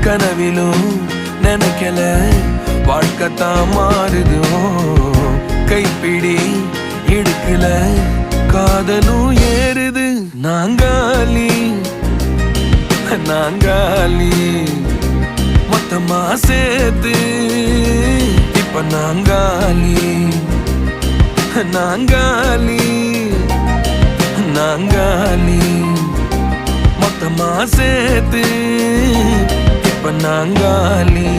கனவிலும் நினைக்கல வாழ்க்கைத்தான் மாறுது கைப்பிடி எடுக்கல காதலும் ஏறுது நாங்காலி நாங்காலி மொத்தமா சேர்த்து இப்ப நாங்காலி நாங்காலி நாங்காலி மொத்தமா சேர்த்து இப்ப நாங்காலி